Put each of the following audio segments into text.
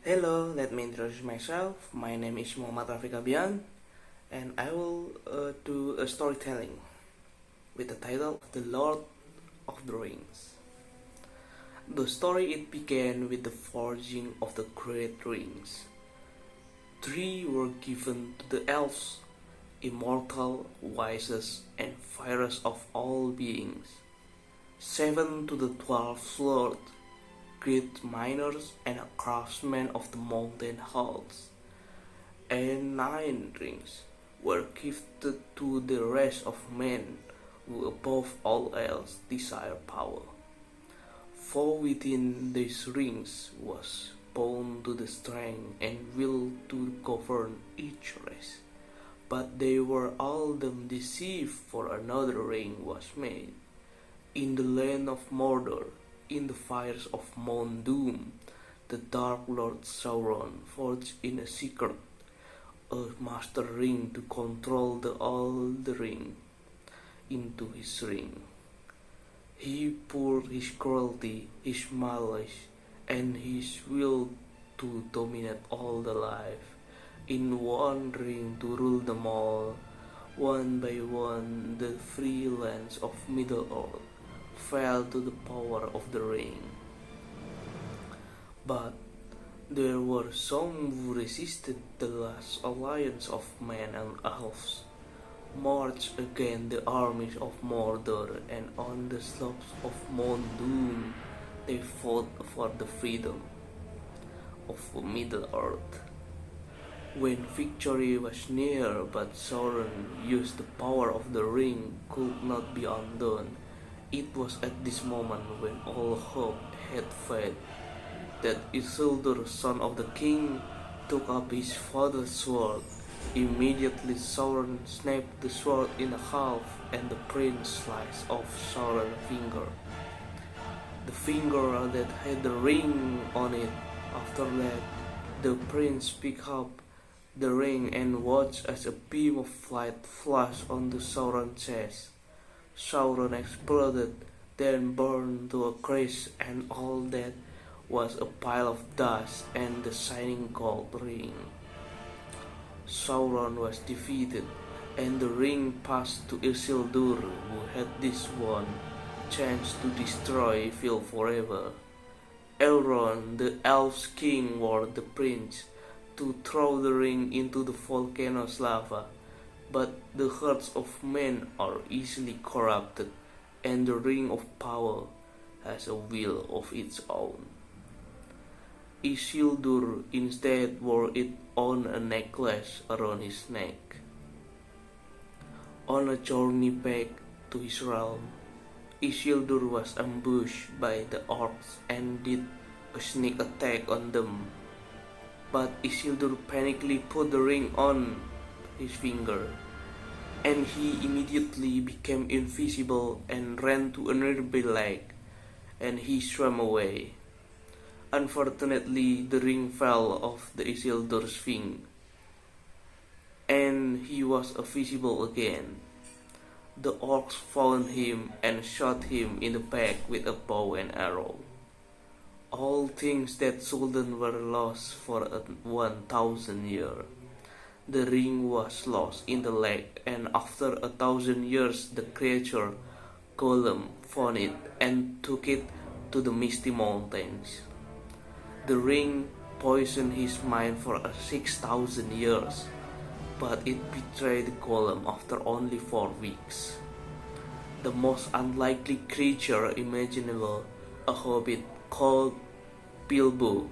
Hello, let me introduce myself. My name is Rafiq Abyan, and I will do a storytelling with the title The Lord of the Rings. The story it began with the forging of the great rings. 3 were given to the elves, immortal, wisest, and fairest of all beings. 7 to the 12 lords, great miners and craftsmen of the mountain halls, and 9 rings were gifted to the rest of men who above all else desire power. For within these rings was bound to the strength and will to govern each race. But they were all them deceived, for another ring was made in the land of Mordor, in the fires of Mount Doom. The Dark Lord Sauron forged in a secret a master ring to control all the ring into his ring. He poured his cruelty, his malice, and his will to dominate all the life in one ring to rule them all. One by one, the free lands of Middle-earth fell to the power of the ring. But there were some who resisted the last alliance of men and elves, marched against the armies of Mordor, and on the slopes of Mount Doom they fought for the freedom of Middle-earth. When victory was near, but Sauron used the power of the ring could not be undone. It was at this moment, when all hope had fled, that Isildur, son of the king, took up his father's sword. Immediately Sauron snapped the sword in half, and the prince sliced off Sauron's finger, the finger that had the ring on it. After that, the prince picked up the ring and watched as a beam of light flashed onto Sauron's chest. Sauron exploded, then burned to a crisp, and all that was a pile of dust and the shining gold ring. Sauron was defeated, and the ring passed to Isildur, who had this one chance to destroy evil forever. Elrond, the elves' king, warned the prince to throw the ring into the volcano's lava. But the hearts of men are easily corrupted, and the ring of power has a will of its own. Isildur instead wore it on a necklace around his neck. On a journey back to his realm, Isildur was ambushed by the orcs and did a sneak attack on them. But Isildur panically put the ring on his finger, and he immediately became invisible and ran to a nearby lake, and he swam away. Unfortunately, the ring fell off the Isildur's finger, and he was invisible again. The orcs found him and shot him in the back with a bow and arrow. All things that Sultan were lost for 1,000 years. The ring was lost in the lake, and after 1,000 years the creature Gollum found it and took it to the misty mountains. The ring poisoned his mind for 6,000 years, but it betrayed Gollum after only 4 weeks. The most unlikely creature imaginable, a hobbit called Bilbo,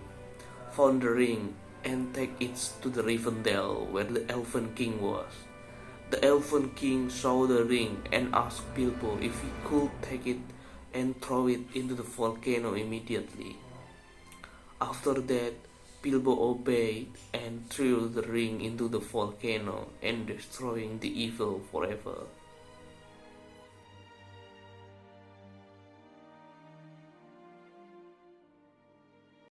found the ring and take it to the Rivendell, where the Elven King was. The Elven King saw the ring and asked Bilbo if he could take it and throw it into the volcano immediately. After that, Bilbo obeyed and threw the ring into the volcano and destroying the evil forever.